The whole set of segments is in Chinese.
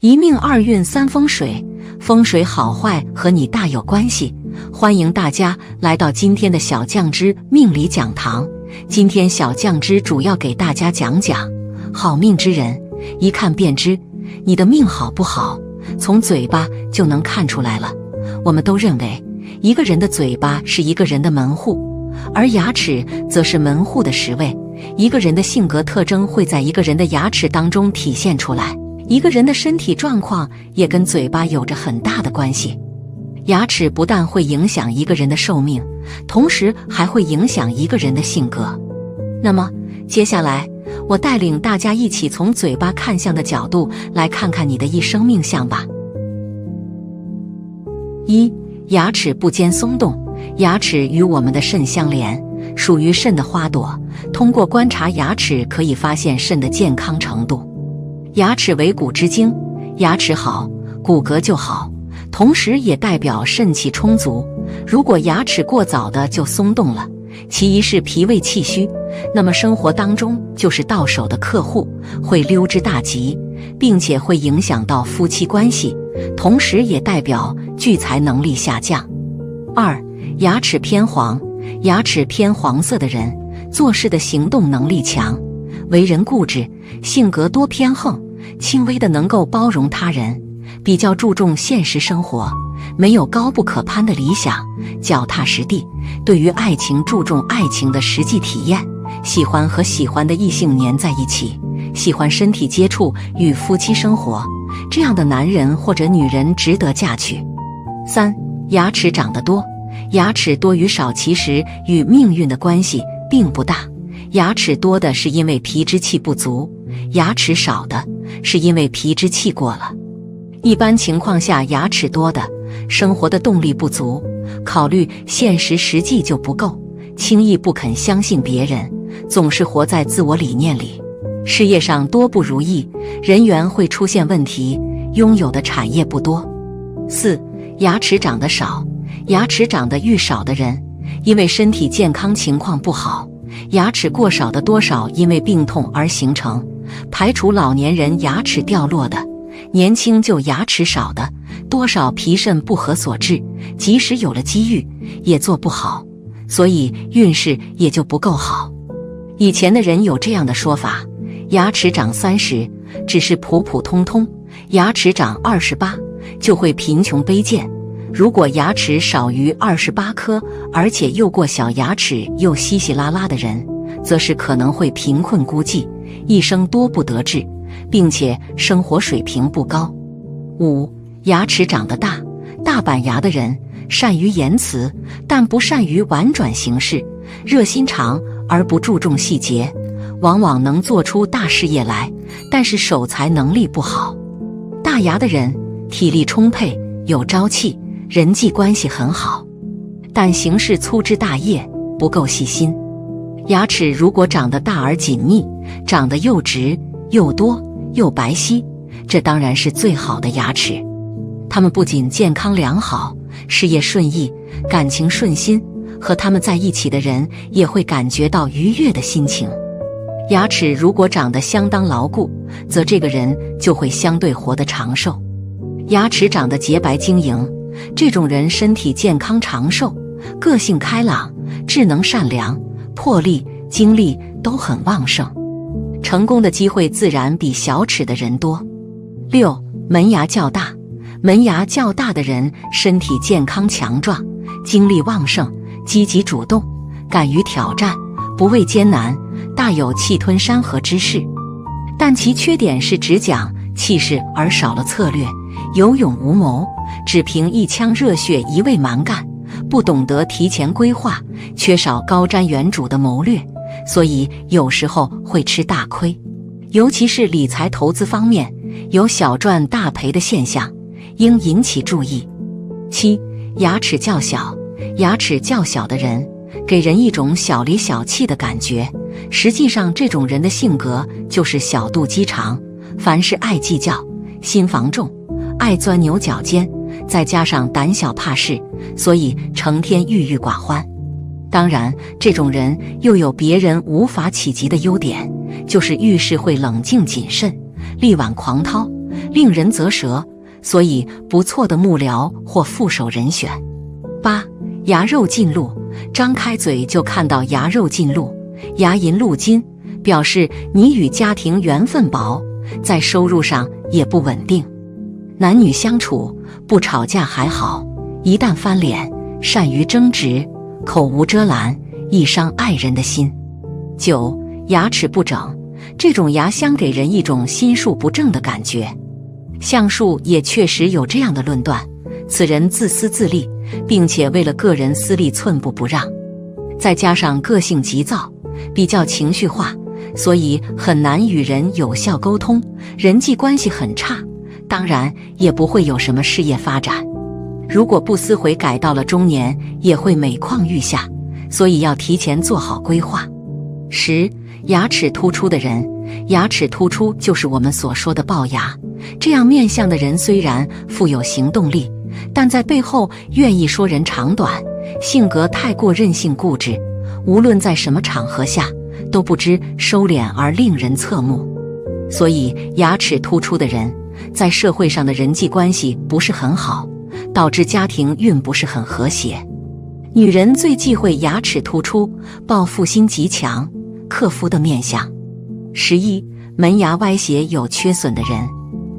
一命二运三风水，风水好坏和你大有关系。欢迎大家来到今天的小酱汁命理讲堂。今天小酱汁主要给大家讲讲好命之人，一看便知你的命好不好，从嘴巴就能看出来了。我们都认为一个人的嘴巴是一个人的门户，而牙齿则是门户的10位。一个人的性格特征会在一个人的牙齿当中体现出来，一个人的身体状况也跟嘴巴有着很大的关系。牙齿不但会影响一个人的寿命，同时还会影响一个人的性格。那么接下来我带领大家一起从嘴巴看相的角度来看看你的一生命相吧。1. 牙齿不坚松动。牙齿与我们的肾相连，属于肾的花朵。通过观察牙齿可以发现肾的健康程度。牙齿为骨之精，牙齿好，骨骼就好，同时也代表肾气充足。如果牙齿过早的就松动了，其一是脾胃气虚，那么生活当中就是到手的客户会溜之大吉，并且会影响到夫妻关系，同时也代表聚财能力下降。2. 牙齿偏黄。牙齿偏黄色的人做事的行动能力强，为人固执，性格多偏横，轻微的能够包容他人，比较注重现实生活，没有高不可攀的理想，脚踏实地，对于爱情注重爱情的实际体验，喜欢和喜欢的异性黏在一起，喜欢身体接触与夫妻生活，这样的男人或者女人值得嫁娶。3. 牙齿长得多。牙齿多与少其实与命运的关系并不大，牙齿多的是因为皮之气不足，牙齿少的是因为皮之气过了。一般情况下，牙齿多的生活的动力不足，考虑现实实际就不够，轻易不肯相信别人，总是活在自我理念里，事业上多不如意，人缘会出现问题，拥有的产业不多。4. 牙齿长得少。牙齿长得愈少的人，因为身体健康情况不好，牙齿过少的多少因为病痛而形成，排除老年人牙齿掉落的，年轻就牙齿少的，多少脾肾不和所致，即使有了机遇也做不好，所以运势也就不够好。以前的人有这样的说法，牙齿长30只是普普通通，牙齿长28就会贫穷卑贱。如果牙齿少于28颗，而且又过小牙齿又稀稀拉拉的人，则是可能会贫困孤寂，一生多不得志，并且生活水平不高。5. 牙齿长得大。大板牙的人善于言辞，但不善于婉转行事，热心肠而不注重细节，往往能做出大事业来，但是守财能力不好。大牙的人体力充沛，有朝气，人际关系很好，但行事粗枝大叶，不够细心。牙齿如果长得大而紧密，长得又直又多又白皙，这当然是最好的牙齿。它们不仅健康良好，事业顺意，感情顺心，和他们在一起的人也会感觉到愉悦的心情。牙齿如果长得相当牢固，则这个人就会相对活得长寿。牙齿长得洁白晶莹，这种人身体健康长寿，个性开朗，智能善良，魄力精力都很旺盛，成功的机会自然比小齿的人多。6. 门牙较大。门牙较大的人身体健康强壮，精力旺盛，积极主动，敢于挑战，不畏艰难，大有气吞山河之势。但其缺点是只讲气势而少了策略，有勇无谋，只凭一腔热血一味蛮干，不懂得提前规划，缺少高瞻远瞩的谋略，所以有时候会吃大亏。尤其是理财投资方面，有小赚大赔的现象，应引起注意。7. 牙齿较小。牙齿较小的人给人一种小里小气的感觉，实际上这种人的性格就是小肚鸡肠，凡事爱计较，心防重，爱钻牛角尖，再加上胆小怕事，所以成天郁郁寡欢。当然，这种人又有别人无法企及的优点，就是遇事会冷静谨慎，力挽狂涛，令人啧舌，所以不错的幕僚或副手人选。8. 牙肉尽露，张开嘴就看到牙肉尽露，牙龈露金，表示你与家庭缘分薄，在收入上也不稳定。男女相处不吵架还好，一旦翻脸，善于争执，口无遮拦，易伤爱人的心。9. 牙齿不整，这种牙相给人一种心术不正的感觉。相术也确实有这样的论断，此人自私自利，并且为了个人私利寸步不让，再加上个性急躁，比较情绪化，所以很难与人有效沟通，人际关系很差，当然也不会有什么事业发展。如果不思悔改，到了中年也会每况愈下，所以要提前做好规划。10. 牙齿突出的人，牙齿突出就是我们所说的龅牙。这样面相的人虽然富有行动力，但在背后愿意说人长短，性格太过任性固执，无论在什么场合下都不知收敛而令人侧目。所以牙齿突出的人在社会上的人际关系不是很好，导致家庭运不是很和谐。女人最忌讳牙齿突出、报复心极强、克夫的面相。11. 门牙歪斜有缺损的人，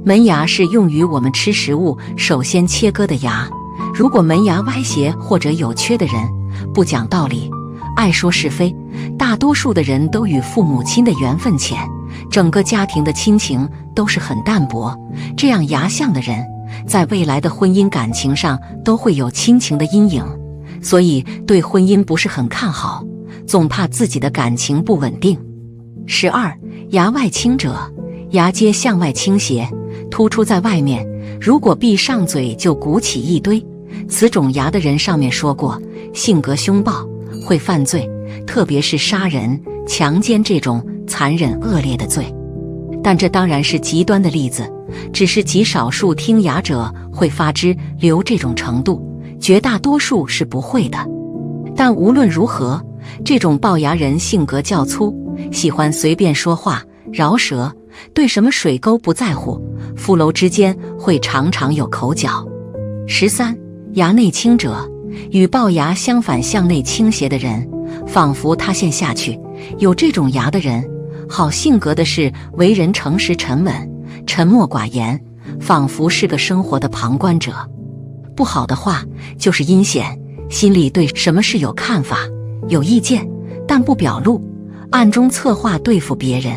门牙是用于我们吃食物首先切割的牙，如果门牙歪斜或者有缺的人，不讲道理，爱说是非，大多数的人都与父母亲的缘分浅，整个家庭的亲情都是很淡薄，这样牙相的人在未来的婚姻感情上都会有亲情的阴影，所以对婚姻不是很看好，总怕自己的感情不稳定。12. 牙外倾者，牙阶向外倾斜，突出在外面，如果闭上嘴就鼓起一堆，此种牙的人上面说过，性格凶暴，会犯罪，特别是杀人、强奸这种残忍恶劣的罪。但这当然是极端的例子，只是极少数听牙者会发之流这种程度，绝大多数是不会的。但无论如何，这种龅牙人性格较粗，喜欢随便说话，饶舌，对什么水沟不在乎，夫楼之间会常常有口角。13. 牙内倾者，与龅牙相反向内倾斜的人，仿佛塌陷下去。有这种牙的人，好性格的是为人诚实沉稳，沉默寡言，仿佛是个生活的旁观者。不好的话就是阴险，心里对什么事有看法，有意见，但不表露，暗中策划对付别人，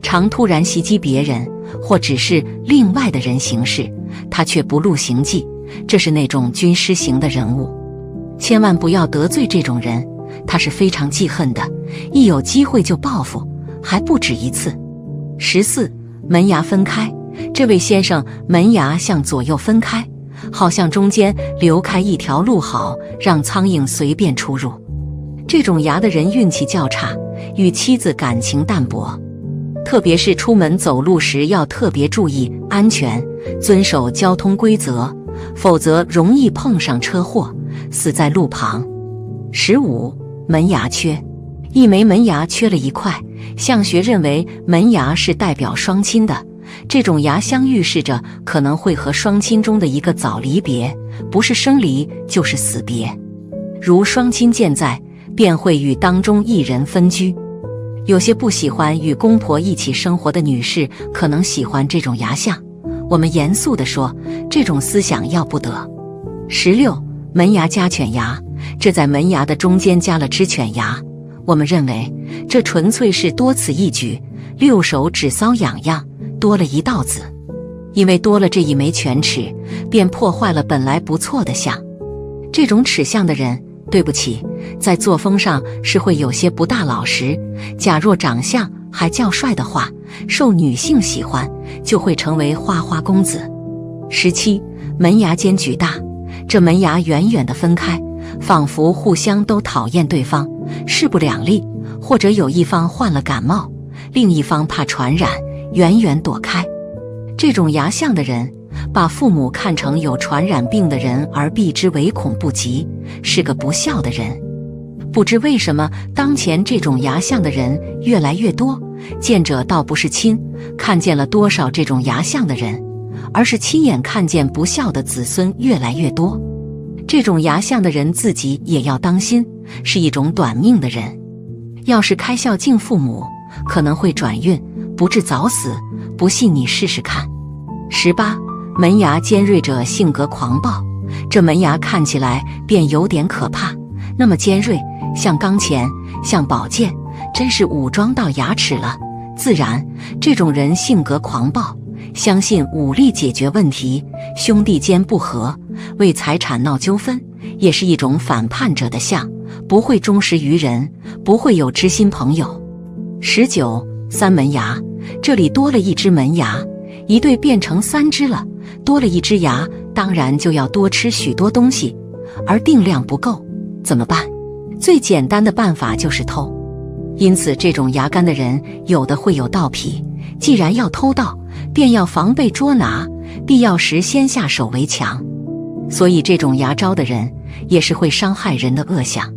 常突然袭击别人，或只是另外的人行事，他却不露行迹，这是那种军师型的人物。千万不要得罪这种人，他是非常记恨的，一有机会就报复，还不止一次。14. 门牙分开，这位先生门牙向左右分开，好像中间留开一条路，好让苍蝇随便出入。这种牙的人运气较差，与妻子感情淡薄，特别是出门走路时要特别注意安全，遵守交通规则，否则容易碰上车祸，死在路旁。15. 门牙缺，一枚门牙缺了一块，相学认为门牙是代表双亲的，这种牙相预示着可能会和双亲中的一个早离别，不是生离就是死别。如双亲健在，便会与当中一人分居。有些不喜欢与公婆一起生活的女士可能喜欢这种牙相，我们严肃地说，这种思想要不得。16. 门牙加犬牙，这在门牙的中间加了只犬牙，我们认为这纯粹是多此一举，六手指搔痒痒，多了一道子，因为多了这一枚犬齿，便破坏了本来不错的相。这种齿相的人，对不起，在作风上是会有些不大老实，假若长相还较帅的话，受女性喜欢，就会成为花花公子。17. 门牙间距大，这门牙远远地分开，仿佛互相都讨厌对方，势不两立，或者有一方患了感冒，另一方怕传染，远远躲开。这种牙相的人，把父母看成有传染病的人而避之唯恐不及，是个不孝的人。不知为什么当前这种牙相的人越来越多，见者倒不是亲，看见了多少这种牙相的人，而是亲眼看见不孝的子孙越来越多。这种牙相的人自己也要当心，是一种短命的人。要是开孝敬父母，可能会转运，不致早死。不信你试试看。18. 门牙尖锐者性格狂暴，这门牙看起来便有点可怕，那么尖锐，像钢钳，像宝剑，真是武装到牙齿了。自然，这种人性格狂暴，相信武力解决问题，兄弟间不和，为财产闹纠纷，也是一种反叛者的相，不会忠实于人，不会有知心朋友。19. 三门牙，这里多了一只门牙，一对变成3只了，多了一只牙，当然就要多吃许多东西，而定量不够，怎么办？最简单的办法就是偷。因此这种牙干的人，有的会有盗癖，既然要偷盗，便要防备捉拿，必要时先下手为强。所以这种牙招的人，也是会伤害人的恶相。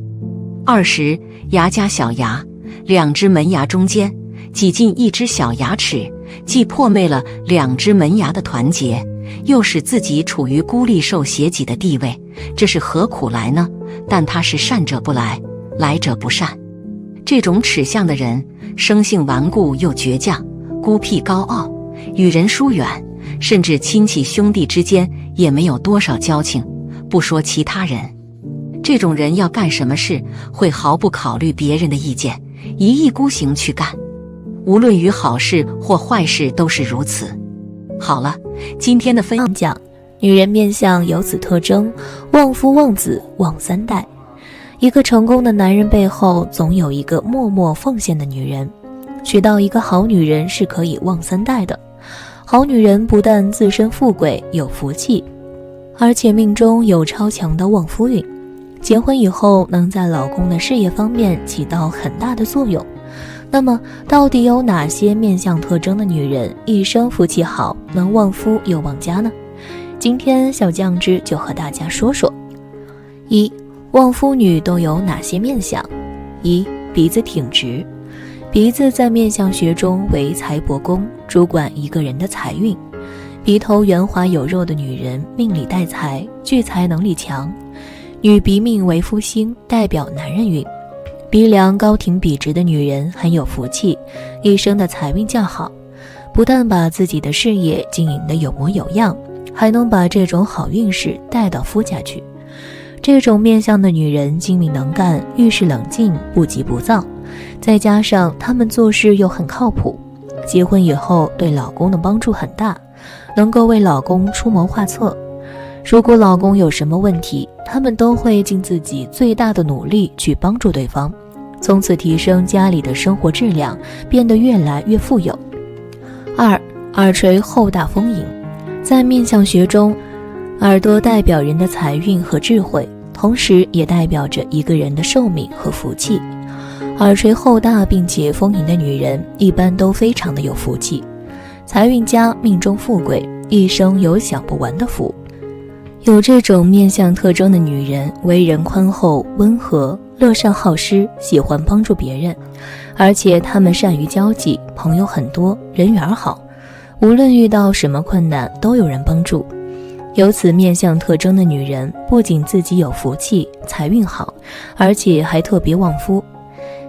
20. 牙加小牙，2只门牙中间挤进一只小牙齿，既破灭了2只门牙的团结，又使自己处于孤立受胁己的地位，这是何苦来呢？但他是善者不来，来者不善。这种齿相的人，生性顽固又倔强，孤僻高傲，与人疏远，甚至亲戚兄弟之间也没有多少交情，不说其他人。这种人要干什么事，会毫不考虑别人的意见，一意孤行去干，无论于好事或坏事都是如此。好了，今天的分享讲，女人面相有此特征，旺夫旺子旺3代。一个成功的男人背后，总有一个默默奉献的女人。娶到一个好女人是可以旺3代的。好女人不但自身富贵有福气，而且命中有超强的旺夫运，结婚以后能在老公的事业方面起到很大的作用。那么到底有哪些面相特征的女人一生福气好，能旺夫又旺家呢？今天小酱汁就和大家说说。1. 旺夫女都有哪些面相？ 1. 鼻子挺直。鼻子在面相学中为财帛宫，主管一个人的财运。鼻头圆滑有肉的女人命里带财，聚财能力强。女鼻命为夫星，代表男人运。鼻梁高挺笔直的女人很有福气，一生的财运较好，不但把自己的事业经营得有模有样，还能把这种好运势带到夫家去。这种面相的女人精明能干，遇事冷静，不急不躁，再加上她们做事又很靠谱，结婚以后对老公的帮助很大，能够为老公出谋划策。如果老公有什么问题，她们都会尽自己最大的努力去帮助对方，从此提升家里的生活质量，变得越来越富有。2. 耳垂厚大丰盈。在面相学中，耳朵代表人的财运和智慧，同时也代表着一个人的寿命和福气。耳垂厚大并且丰盈的女人一般都非常的有福气，财运佳，命中富贵，一生有享不完的福。有这种面相特征的女人，为人宽厚温和，乐善好施，喜欢帮助别人，而且她们善于交际，朋友很多，人缘好，无论遇到什么困难都有人帮助。有此面相特征的女人，不仅自己有福气，财运好，而且还特别旺夫。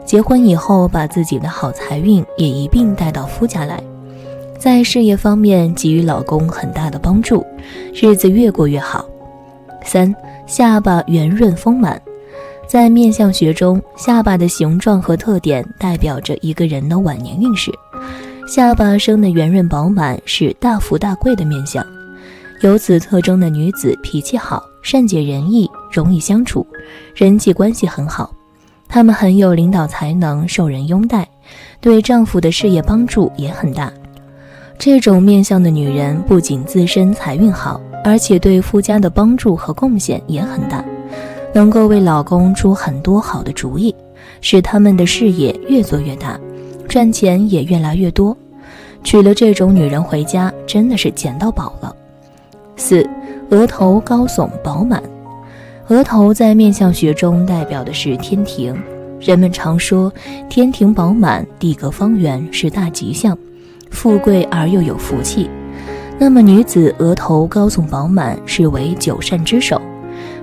结婚以后，把自己的好财运也一并带到夫家来，在事业方面给予老公很大的帮助，日子越过越好。3. 下巴圆润丰满。在面相学中，下巴的形状和特点代表着一个人的晚年运势。下巴生的圆润饱满，是大富大贵的面相。有此特征的女子脾气好，善解人意，容易相处，人际关系很好。她们很有领导才能，受人拥戴，对丈夫的事业帮助也很大。这种面相的女人不仅自身财运好，而且对夫家的帮助和贡献也很大，能够为老公出很多好的主意，使他们的事业越做越大，赚钱也越来越多。娶了这种女人回家，真的是捡到宝了。4. 额头高耸饱满。额头在面相学中代表的是天庭，人们常说天庭饱满，地阁方圆是大吉祥，富贵而又有福气。那么女子额头高耸饱满是为9善之首。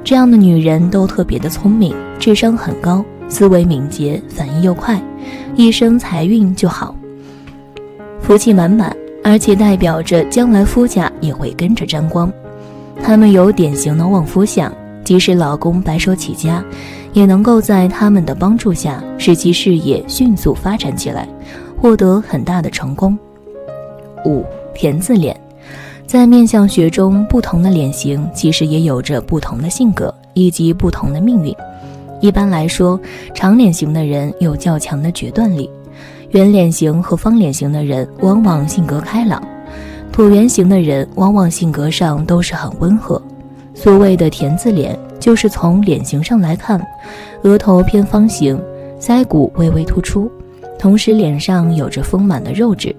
这样的女人都特别的聪明，智商很高，思维敏捷，反应又快，一生财运就好，福气满满，而且代表着将来夫家也会跟着沾光。她们有典型的旺夫相，即使老公白手起家，也能够在他们的帮助下使其事业迅速发展起来，获得很大的成功。5. 田字脸。在面相学中，不同的脸型其实也有着不同的性格以及不同的命运。一般来说，长脸型的人有较强的决断力，圆脸型和方脸型的人往往性格开朗，椭圆形的人往往性格上都是很温和。所谓的田字脸，就是从脸型上来看，额头偏方形，腮骨微微突出，同时脸上有着丰满的肉质。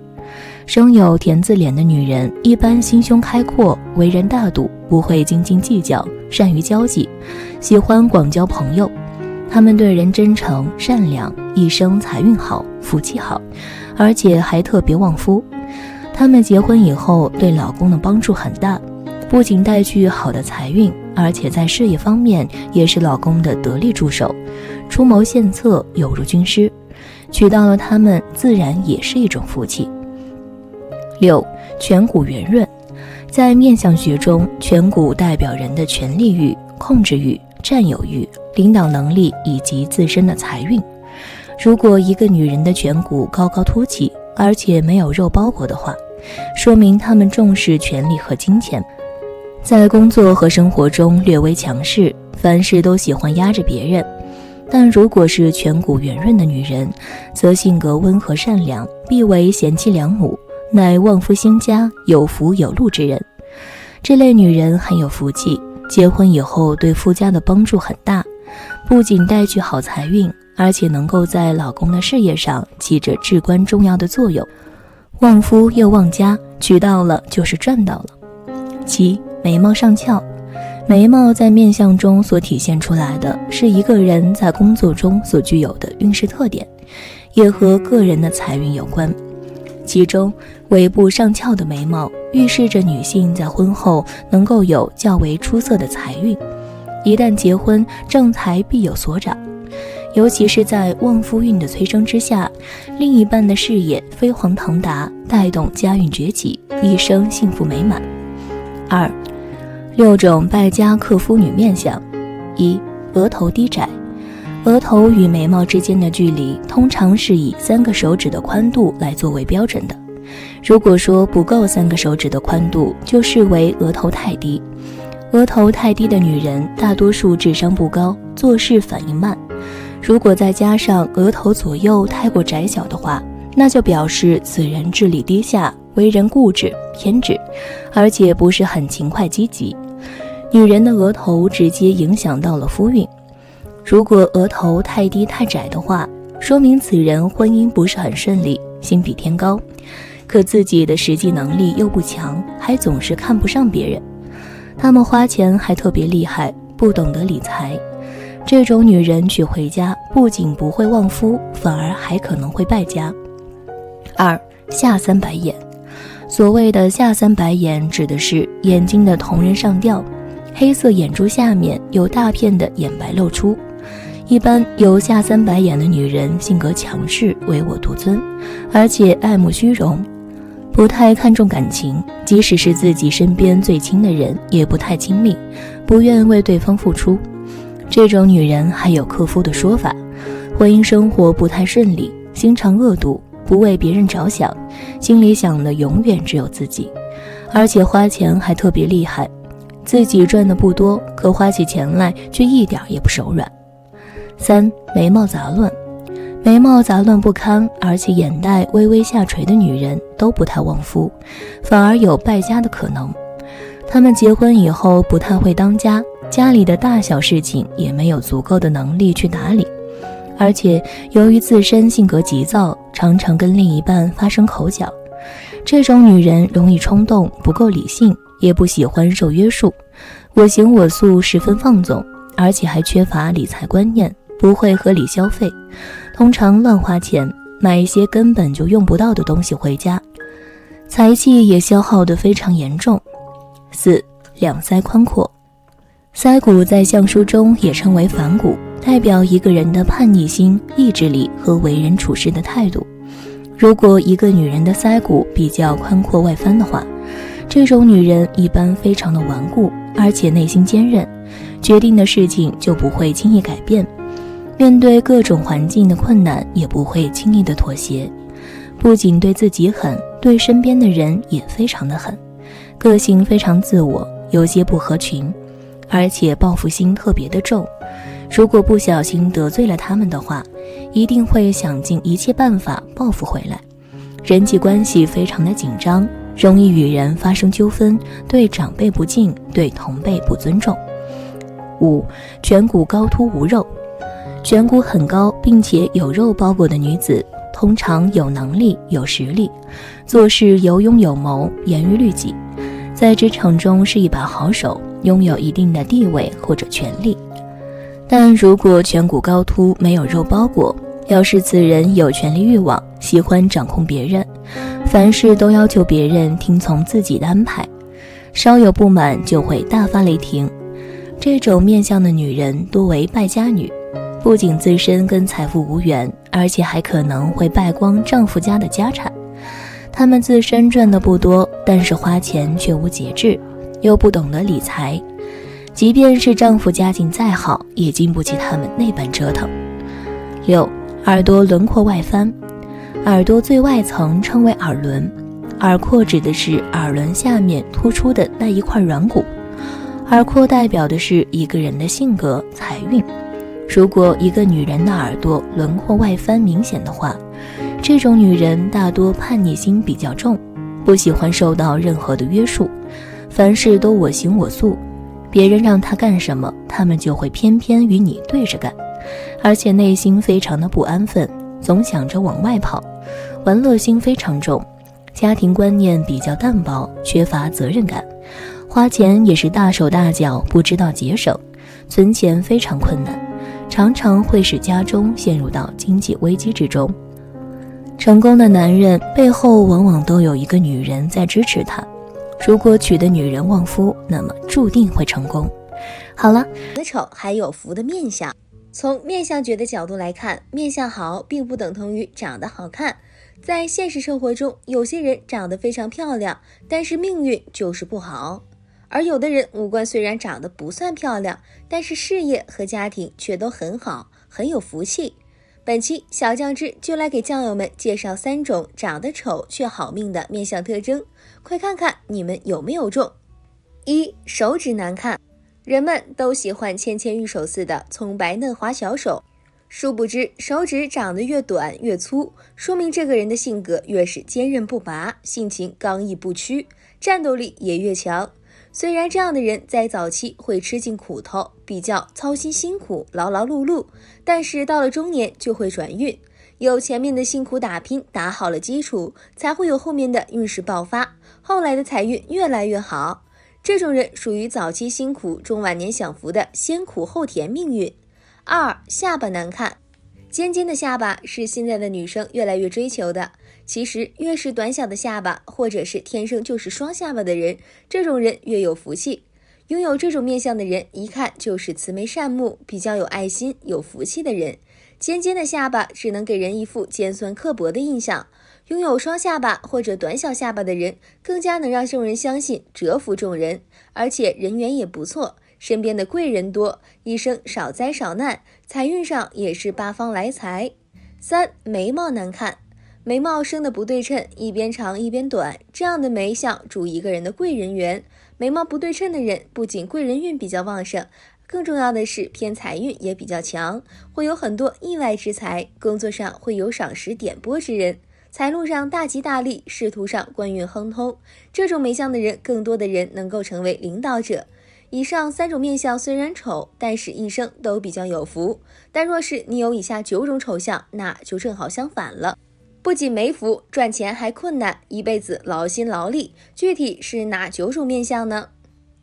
生有田字脸的女人一般心胸开阔，为人大度，不会斤斤计较，善于交际，喜欢广交朋友。她们对人真诚善良，一生财运好，福气好，而且还特别旺夫。她们结婚以后对老公的帮助很大，不仅带去好的财运，而且在事业方面也是老公的得力助手，出谋献策，有如军师。娶到了她们，自然也是一种福气。6. 颧骨圆润。在面相学中，颧骨代表人的权力欲、控制欲、占有欲、领导能力以及自身的财运。如果一个女人的颧骨高高凸起，而且没有肉包裹的话，说明她们重视权力和金钱，在工作和生活中略微强势，凡事都喜欢压着别人。但如果是颧骨圆润的女人，则性格温和善良，必为贤妻良母，乃旺夫兴家，有福有禄之人。这类女人很有福气，结婚以后对夫家的帮助很大，不仅带去好财运，而且能够在老公的事业上起着至关重要的作用。旺夫又旺家，娶到了就是赚到了。7. 眉毛上翘。眉毛在面相中所体现出来的是一个人在工作中所具有的运势特点，也和个人的财运有关。其中尾部上翘的眉毛预示着女性在婚后能够有较为出色的财运，一旦结婚，正财必有所长，尤其是在旺夫运的催生之下，另一半的事业飞黄腾达，带动家运崛起，一生幸福美满。2. 6种败家克夫女面相。1. 额头低窄。额头与眉毛之间的距离通常是以3个手指的宽度来作为标准的，如果说不够3个手指的宽度，就视为额头太低。额头太低的女人大多数智商不高，做事反应慢。如果再加上额头左右太过窄小的话，那就表示此人智力低下，为人固执偏执，而且不是很勤快积极。女人的额头直接影响到了夫运，如果额头太低太窄的话，说明此人婚姻不是很顺利，心比天高，可自己的实际能力又不强，还总是看不上别人。他们花钱还特别厉害，不懂得理财。这种女人娶回家，不仅不会旺夫，反而还可能会败家。2. 下3白眼。所谓的下3白眼，指的是眼睛的瞳仁上吊，黑色眼珠下面有大片的眼白露出。一般有下3白眼的女人性格强势，唯我独尊，而且爱慕虚荣，不太看重感情，即使是自己身边最亲的人也不太亲密，不愿为对方付出。这种女人还有克夫的说法，婚姻生活不太顺利，心肠恶毒，不为别人着想，心里想的永远只有自己，而且花钱还特别厉害，自己赚的不多，可花起钱来却一点也不手软。3. 眉毛杂乱。眉毛杂乱不堪，而且眼袋微微下垂的女人都不太旺夫，反而有败家的可能。她们结婚以后不太会当家，家里的大小事情也没有足够的能力去打理，而且由于自身性格急躁，常常跟另一半发生口角。这种女人容易冲动，不够理性，也不喜欢受约束，我行我素，十分放纵，而且还缺乏理财观念，不会合理消费，通常乱花钱，买一些根本就用不到的东西回家。财气也消耗得非常严重。4. 两腮宽阔。腮骨在相书中也称为反骨，代表一个人的叛逆心、意志力和为人处事的态度。如果一个女人的腮骨比较宽阔外翻的话，这种女人一般非常的顽固，而且内心坚韧，决定的事情就不会轻易改变，面对各种环境的困难也不会轻易的妥协，不仅对自己狠，对身边的人也非常的狠，个性非常自我，有些不合群，而且报复心特别的重，如果不小心得罪了他们的话，一定会想尽一切办法报复回来。人际关系非常的紧张，容易与人发生纠纷，对长辈不敬，对同辈不尊重。5. 颧骨高凸无肉。颧骨很高并且有肉包裹的女子，通常有能力有实力，做事有勇有谋，严于律己，在职场中是一把好手，拥有一定的地位或者权力。但如果颧骨高凸没有肉包裹，要是此人有权力欲望，喜欢掌控别人，凡事都要求别人听从自己的安排，稍有不满就会大发雷霆。这种面相的女人多为败家女，不仅自身跟财富无缘，而且还可能会败光丈夫家的家产。她们自身赚的不多，但是花钱却无节制，又不懂得理财，即便是丈夫家境再好，也经不起他们那般折腾。6. 耳朵轮廓外翻。耳朵最外层称为耳轮，耳廓指的是耳轮下面突出的那一块软骨，耳廓代表的是一个人的性格、财运。如果一个女人的耳朵轮廓外翻明显的话，这种女人大多叛逆心比较重，不喜欢受到任何的约束，凡事都我行我素，别人让她干什么，她们就会偏偏与你对着干，而且内心非常的不安分，总想着往外跑，玩乐心非常重，家庭观念比较淡薄，缺乏责任感，花钱也是大手大脚，不知道节省，存钱非常困难，常常会使家中陷入到经济危机之中。成功的男人背后往往都有一个女人在支持他，如果娶的女人旺夫，那么注定会成功。好了，丑还有福的面相。从面相学的角度来看，面相好并不等同于长得好看。在现实生活中，有些人长得非常漂亮，但是命运就是不好；而有的人五官虽然长得不算漂亮，但是事业和家庭却都很好，很有福气。本期小酱汁就来给酱友们介绍3种长得丑却好命的面相特征，快看看你们有没有中。1. 手指难看。人们都喜欢纤纤玉手似的葱白嫩滑小手，殊不知手指长得越短越粗，说明这个人的性格越是坚韧不拔，性情刚毅不屈，战斗力也越强。虽然这样的人在早期会吃尽苦头，比较操心辛苦，劳劳碌碌，但是到了中年就会转运，有前面的辛苦打拼打好了基础，才会有后面的运势爆发，后来的财运越来越好。这种人属于早期辛苦中晚年享福的先苦后甜命运。2. 下巴难看。尖尖的下巴是现在的女生越来越追求的，其实越是短小的下巴，或者是天生就是双下巴的人，这种人越有福气。拥有这种面相的人一看就是慈眉善目，比较有爱心有福气的人。尖尖的下巴只能给人一副尖酸刻薄的印象，拥有双下巴或者短小下巴的人更加能让众人相信，折服众人，而且人缘也不错，身边的贵人多，一生少灾少难，财运上也是八方来财。3. 眉毛难看。眉毛生的不对称，一边长一边短，这样的眉相主一个人的贵人缘。眉毛不对称的人不仅贵人运比较旺盛，更重要的是偏财运也比较强，会有很多意外之财，工作上会有赏识点拨之人，财路上大吉大利，仕途上官运亨通。这种眉相的人，更多的人能够成为领导者。以上3种面相虽然丑，但是一生都比较有福。但若是你有以下9种丑相，那就正好相反了，不仅没福，赚钱还困难，一辈子劳心劳力。具体是哪9种面相呢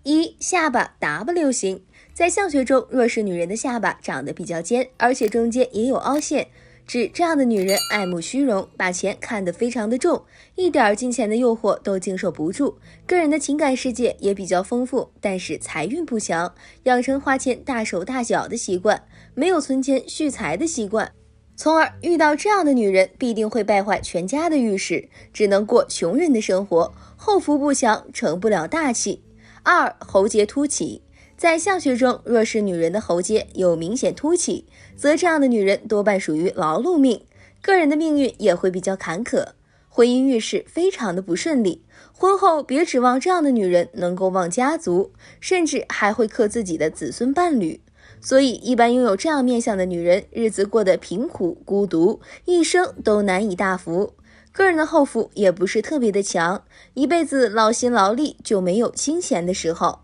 ？1. 下巴 W 型。在相学中，若是女人的下巴长得比较尖，而且中间也有凹陷，指这样的女人爱慕虚荣，把钱看得非常的重，一点金钱的诱惑都经受不住，个人的情感世界也比较丰富，但是财运不强，养成花钱大手大脚的习惯，没有存钱蓄财的习惯，从而遇到这样的女人必定会败坏全家的运势，只能过穷人的生活，后福不强，成不了大器。2. 喉结凸起。在相学中，若是女人的喉结有明显凸起，则这样的女人多半属于劳碌命，个人的命运也会比较坎坷，婚姻运势非常的不顺利，婚后别指望这样的女人能够旺家族，甚至还会克自己的子孙伴侣。所以一般拥有这样面相的女人，日子过得贫苦孤独，一生都难以大福，个人的后福也不是特别的强，一辈子劳心劳力就没有清闲的时候。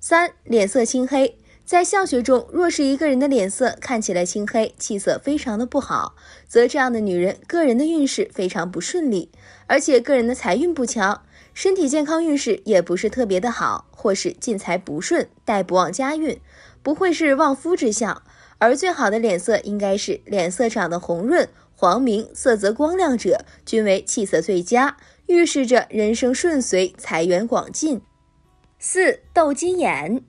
3. 脸色青黑。在相学中，若是一个人的脸色看起来青黑，气色非常的不好，则这样的女人个人的运势非常不顺利，而且个人的财运不强，身体健康运势也不是特别的好，或是进财不顺，带不旺家运，不会是旺夫之相。而最好的脸色应该是脸色长得红润黄明，色泽光亮者，均为气色最佳，预示着人生顺遂，财源广进。4. 斗鸡眼。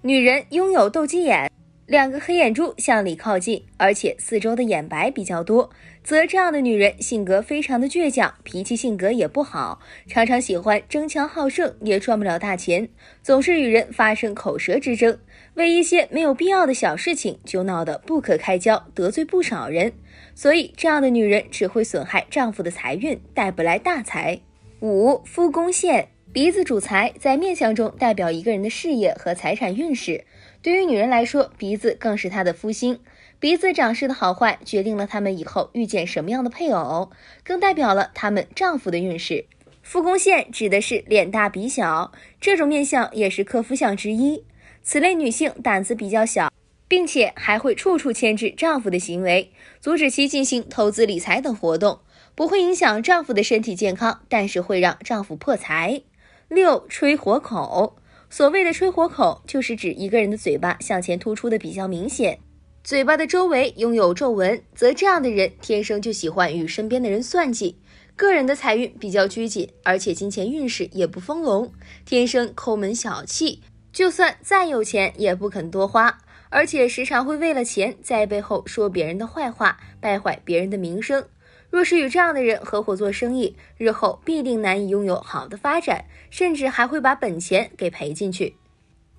女人拥有斗鸡眼，两个黑眼珠向里靠近，而且四周的眼白比较多，则这样的女人性格非常的倔强，脾气性格也不好，常常喜欢争强好胜，也赚不了大钱，总是与人发生口舌之争，为一些没有必要的小事情就闹得不可开交，得罪不少人，所以这样的女人只会损害丈夫的财运，带不来大财。5. 夫宫线。鼻子主财，在面相中代表一个人的事业和财产运势，对于女人来说，鼻子更是她的夫星，鼻子长势的好坏决定了她们以后遇见什么样的配偶，更代表了她们丈夫的运势。夫宫线指的是脸大鼻小，这种面相也是克夫相之一，此类女性胆子比较小，并且还会处处牵制丈夫的行为，阻止其进行投资理财等活动，不会影响丈夫的身体健康，但是会让丈夫破财。6. 吹火口。所谓的吹火口，就是指一个人的嘴巴向前突出的比较明显，嘴巴的周围拥有皱纹，则这样的人天生就喜欢与身边的人算计，个人的财运比较拘谨，而且金钱运势也不丰隆，天生抠门小气，就算再有钱也不肯多花，而且时常会为了钱在背后说别人的坏话，败坏别人的名声。若是与这样的人合伙做生意，日后必定难以拥有好的发展，甚至还会把本钱给赔进去。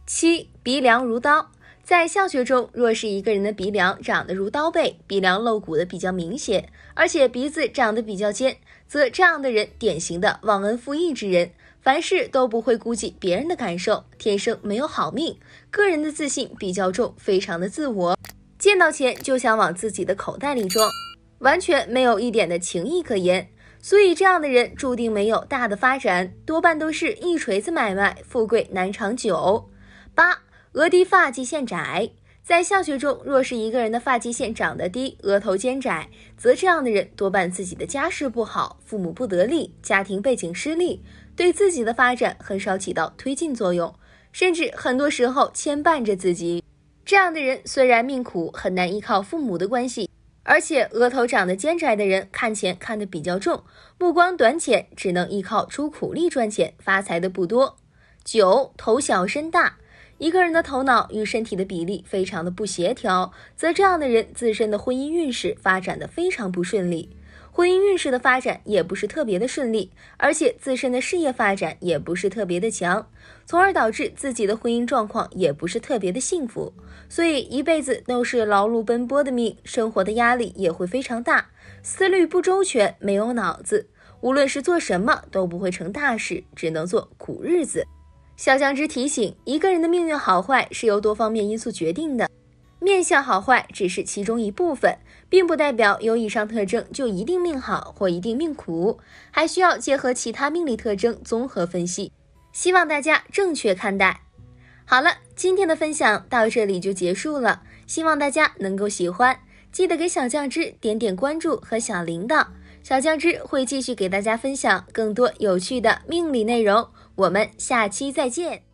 7. 鼻梁如刀。在相学中，若是一个人的鼻梁长得如刀背，鼻梁露骨的比较明显，而且鼻子长得比较尖，则这样的人典型的忘恩负义之人，凡事都不会顾及别人的感受，天生没有好命，个人的自信比较重，非常的自我，见到钱就想往自己的口袋里装，完全没有一点的情义可言，所以这样的人注定没有大的发展，多半都是一锤子买卖，富贵难长久。8. 额低发际线窄。在相学中，若是一个人的发际线长得低，额头尖窄，则这样的人多半自己的家世不好，父母不得力，家庭背景失利，对自己的发展很少起到推进作用，甚至很多时候牵绊着自己。这样的人虽然命苦，很难依靠父母的关系，而且额头长得尖窄的人看钱看得比较重，目光短浅，只能依靠出苦力赚钱，发财的不多。9. 头小身大。一个人的头脑与身体的比例非常的不协调，则这样的人自身的婚姻运势发展的非常不顺利，婚姻运势的发展也不是特别的顺利，而且自身的事业发展也不是特别的强，从而导致自己的婚姻状况也不是特别的幸福，所以一辈子都是劳碌奔波的命，生活的压力也会非常大，思虑不周全，没有脑子，无论是做什么都不会成大事，只能做苦日子。小酱汁提醒，一个人的命运好坏是由多方面因素决定的，面相好坏只是其中一部分，并不代表有以上特征就一定命好或一定命苦，还需要结合其他命理特征综合分析，希望大家正确看待。好了，今天的分享到这里就结束了，希望大家能够喜欢，记得给小酱汁点点关注和小铃铛，小酱汁会继续给大家分享更多有趣的命理内容，我们下期再见。